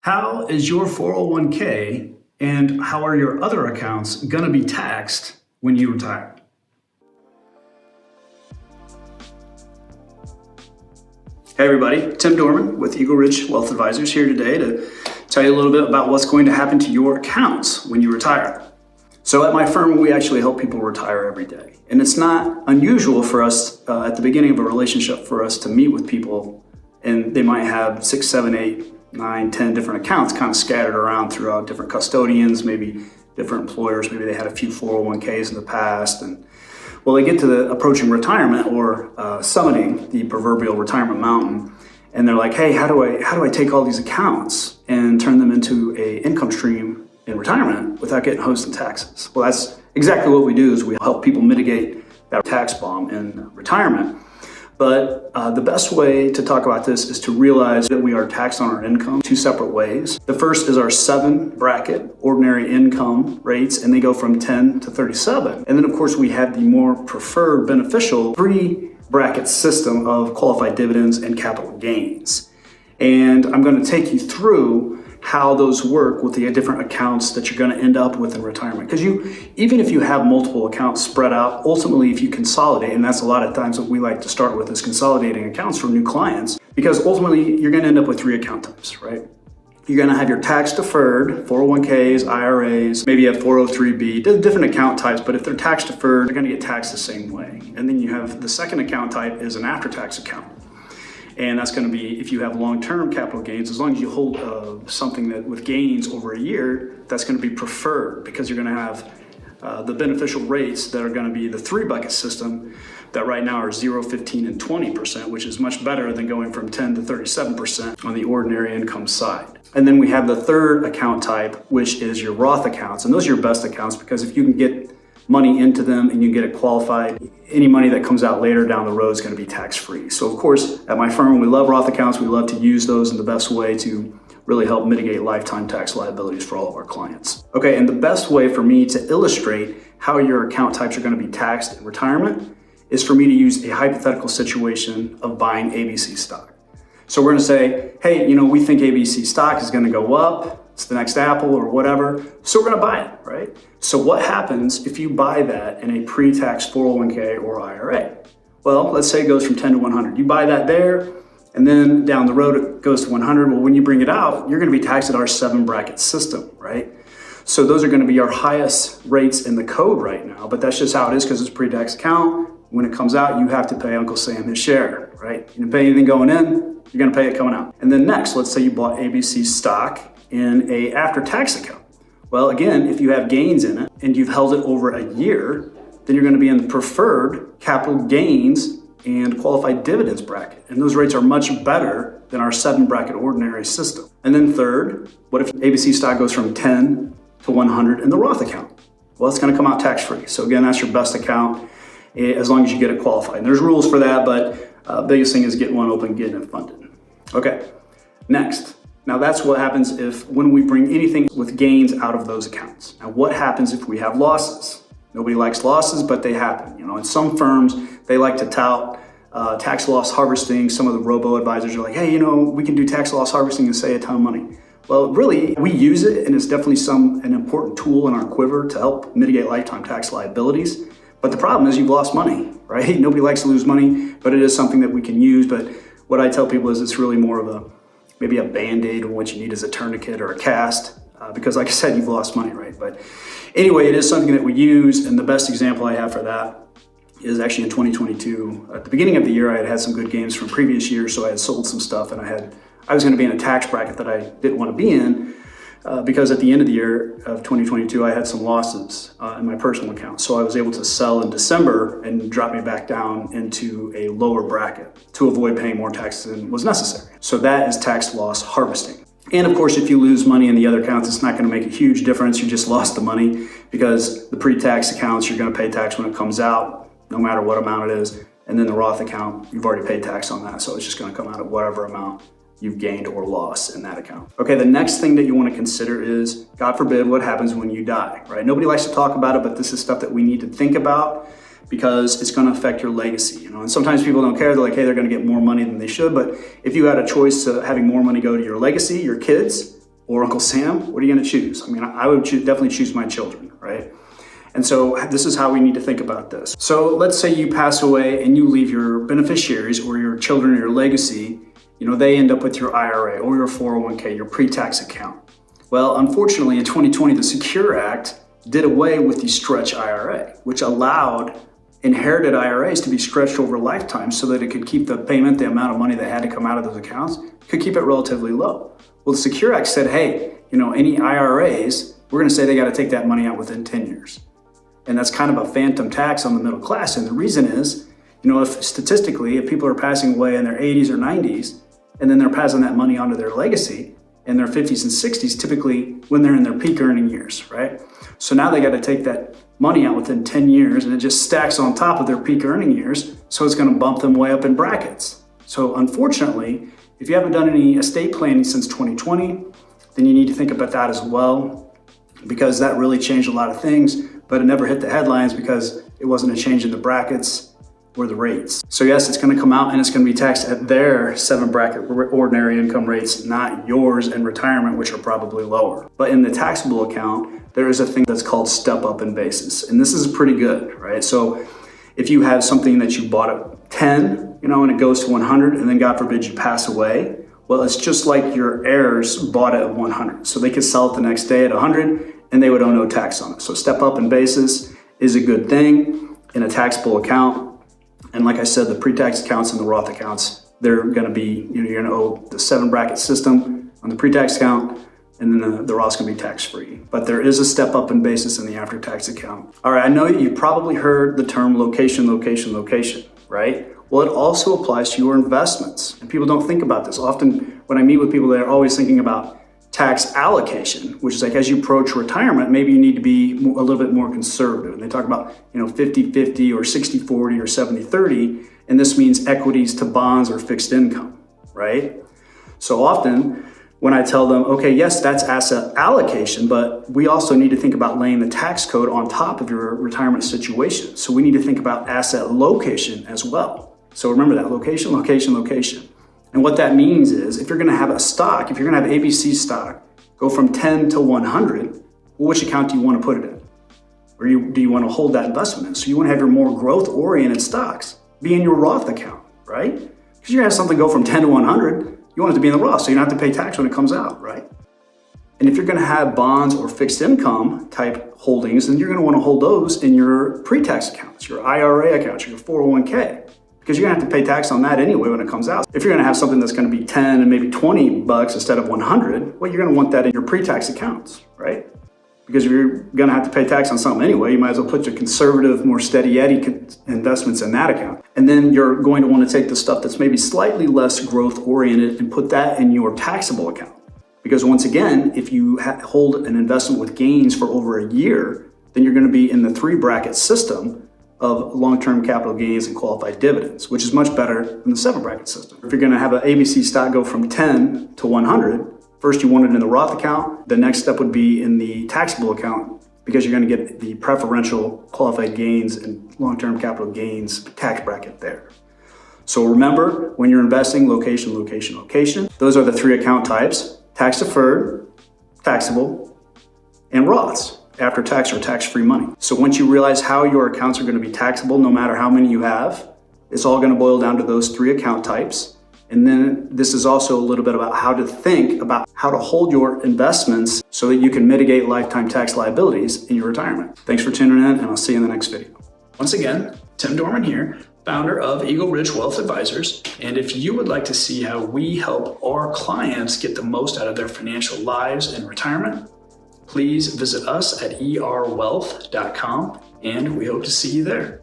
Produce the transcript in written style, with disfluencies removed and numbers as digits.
How is your 401k and how are your other accounts going to be taxed when you retire? Hey everybody, Tim Doehrmann with Eagle Ridge Wealth Advisors here today to tell you a little bit about what's going to happen to your accounts when you retire. So at my firm, we actually help people retire every day. And it's not unusual for us at the beginning of a relationship for us to meet with people and they might have 6, 7, 8, 9, 10 different accounts kind of scattered around throughout different custodians, maybe different employers, maybe they had a few 401ks in the past. And well, they get to the approaching retirement or summiting the proverbial retirement mountain, and they're like, hey, how do I take all these accounts and turn them into a income stream in retirement without getting hosted taxes? Well, that's exactly what we do is we help people mitigate that tax bomb in retirement. But the best way to talk about this is to realize that we are taxed on our income two separate ways. The first is our 7 bracket ordinary income rates, and they go from 10 to 37. And then of course we have the more preferred beneficial 3 bracket system of qualified dividends and capital gains. And I'm going to take you through how those work with the different accounts that you're going to end up with in retirement. Because even if you have multiple accounts spread out, ultimately if you consolidate, and that's a lot of times what we like to start with is consolidating accounts for new clients, because ultimately you're going to end up with 3 account types, right? You're going to have your tax deferred 401ks, IRAs, maybe you have 403b, different account types, but if they're tax deferred, they're going to get taxed the same way. And then you have the second account type is an after-tax account. And that's going to be if you have long-term capital gains, as long as you hold something that with gains over a year, that's going to be preferred because you're going to have the beneficial rates that are going to be the 3 bucket system that right now are 0, 15, and 20%, which is much better than going from 10 to 37% on the ordinary income side. And then we have the third account type, which is your Roth accounts. And those are your best accounts because if you can get money into them and you get it qualified, any money that comes out later down the road is going to be tax-free. So of course, at my firm, we love Roth accounts. We love to use those in the best way to really help mitigate lifetime tax liabilities for all of our clients. Okay, and the best way for me to illustrate how your account types are going to be taxed in retirement is for me to use a hypothetical situation of buying ABC stock. So we're going to say, hey, we think ABC stock is going to go up. It's the next Apple or whatever. So we're going to buy it, right? So what happens if you buy that in a pre-tax 401k or IRA? Well, let's say it goes from 10 to 100. You buy that there, and then down the road it goes to 100. Well, when you bring it out, you're going to be taxed at our 7 bracket system, right? So those are going to be our highest rates in the code right now, but that's just how it is because it's a pre-tax account. When it comes out, you have to pay Uncle Sam his share, right? You didn't pay anything going in, you're going to pay it coming out. And then next, let's say you bought ABC stock in a after-tax account. Well, again, if you have gains in it and you've held it over a year, then you're going to be in the preferred capital gains and qualified dividends bracket. And those rates are much better than our 7 bracket ordinary system. And then third, what if ABC stock goes from 10 to 100 in the Roth account? Well, it's going to come out tax-free. So again, that's your best account as long as you get it qualified. And there's rules for that, but biggest thing is getting one open, getting it funded. Okay, next. Now that's what happens when we bring anything with gains out of those accounts. Now what happens if we have losses? Nobody likes losses, but they happen. In some firms, they like to tout tax loss harvesting. Some of the robo-advisors are like, hey, we can do tax loss harvesting and save a ton of money. Well, really, we use it, and it's definitely an important tool in our quiver to help mitigate lifetime tax liabilities. But the problem is you've lost money, right? Nobody likes to lose money, but it is something that we can use. But what I tell people is it's really more of maybe a Band-Aid when what you need is a tourniquet or a cast, because like I said, you've lost money, right? But anyway, it is something that we use, and the best example I have for that is actually in 2022. At the beginning of the year, I had some good gains from previous years, so I had sold some stuff, and I was going to be in a tax bracket that I didn't want to be in, because at the end of the year of 2022, I had some losses in my personal account. So I was able to sell in December and drop me back down into a lower bracket to avoid paying more taxes than was necessary. So that is tax loss harvesting. And of course, if you lose money in the other accounts, it's not going to make a huge difference. You just lost the money because the pre-tax accounts, you're going to pay tax when it comes out, no matter what amount it is. And then the Roth account, you've already paid tax on that. So it's just going to come out of whatever amount you've gained or lost in that account. Okay, the next thing that you want to consider is, God forbid, what happens when you die, right? Nobody likes to talk about it, but this is stuff that we need to think about because it's going to affect your legacy, And sometimes people don't care. They're like, hey, they're going to get more money than they should. But if you had a choice of having more money go to your legacy, your kids, or Uncle Sam, what are you going to choose? I mean, I would definitely choose my children, right? And so this is how we need to think about this. So let's say you pass away and you leave your beneficiaries or your children or your legacy, they end up with your IRA or your 401k, your pre-tax account. Well, unfortunately, in 2020, the Secure Act did away with the stretch IRA, which allowed inherited IRAs to be stretched over a lifetime so that it could keep the payment, the amount of money that had to come out of those accounts, could keep it relatively low. Well, the Secure Act said, hey, any IRAs, we're going to say they got to take that money out within 10 years. And that's kind of a phantom tax on the middle class. And the reason is, if statistically, if people are passing away in their 80s or 90s, and then they're passing that money onto their legacy in their 50s and 60s, typically when they're in their peak earning years, right? So now they got to take that money out within 10 years and it just stacks on top of their peak earning years. So it's going to bump them way up in brackets. So unfortunately, if you haven't done any estate planning since 2020, then you need to think about that as well, because that really changed a lot of things, but it never hit the headlines because it wasn't a change in the brackets or the rates. So yes, it's going to come out and it's going to be taxed at their 7 bracket ordinary income rates, not yours in retirement, which are probably lower. But in the taxable account, there is a thing that's called step up in basis. And this is pretty good, right? So if you have something that you bought at 10, and it goes to 100, and then God forbid you pass away, well, it's just like your heirs bought it at 100. So they could sell it the next day at 100 and they would owe no tax on it. So step up in basis is a good thing in a taxable account. And like I said, the pre-tax accounts and the Roth accounts, they're going to be, you're going to owe the 7 bracket system on the pre-tax account, and then the Roth's going to be tax-free. But there is a step up in basis in the after-tax account. All right, I know you probably heard the term location, right? Well, it also applies to your investments. And people don't think about this. Often when I meet with people, they're always thinking about tax allocation, which is like as you approach retirement, maybe you need to be a little bit more conservative. And they talk about 50-50 or 60-40 or 70-30, and this means equities to bonds or fixed income, right? So often when I tell them, okay, yes, that's asset allocation, but we also need to think about laying the tax code on top of your retirement situation. So we need to think about asset location as well. So remember that, location. And what that means is if you're going to have a stock, if you're going to have ABC stock go from 10 to 100, well, which account do you want to put it in? Or do you want to hold that investment in? So you want to have your more growth-oriented stocks be in your Roth account, right? Because you're going to have something go from 10 to 100, you want it to be in the Roth, so you don't have to pay tax when it comes out, right? And if you're going to have bonds or fixed income type holdings, then you're going to want to hold those in your pre-tax accounts, your IRA accounts, your 401k. Because you're going to have to pay tax on that anyway when it comes out. If you're going to have something that's going to be 10 and maybe 20 bucks instead of 100, well, you're going to want that in your pre-tax accounts, right? Because if you're going to have to pay tax on something anyway, you might as well put your conservative, more steady Eddie investments in that account. And then you're going to want to take the stuff that's maybe slightly less growth oriented and put that in your taxable account. Because once again, if you hold an investment with gains for over a year, then you're going to be in the 3 bracket system of long-term capital gains and qualified dividends, which is much better than the 7 bracket system. If you're going to have an ABC stock go from 10 to 100, first you want it in the Roth account. The next step would be in the taxable account, because you're going to get the preferential qualified gains and long-term capital gains tax bracket there. So remember, when you're investing, location. Those are the 3 account types: tax deferred, taxable, and Roths. After tax or tax-free money. So once you realize how your accounts are going to be taxable, no matter how many you have, it's all going to boil down to those 3 account types. And then this is also a little bit about how to think about how to hold your investments so that you can mitigate lifetime tax liabilities in your retirement. Thanks for tuning in, and I'll see you in the next video. Once again, Tim Doehrmann here, founder of Eagle Ridge Wealth Advisors. And if you would like to see how we help our clients get the most out of their financial lives in retirement, please visit us at erwealth.com, and we hope to see you there.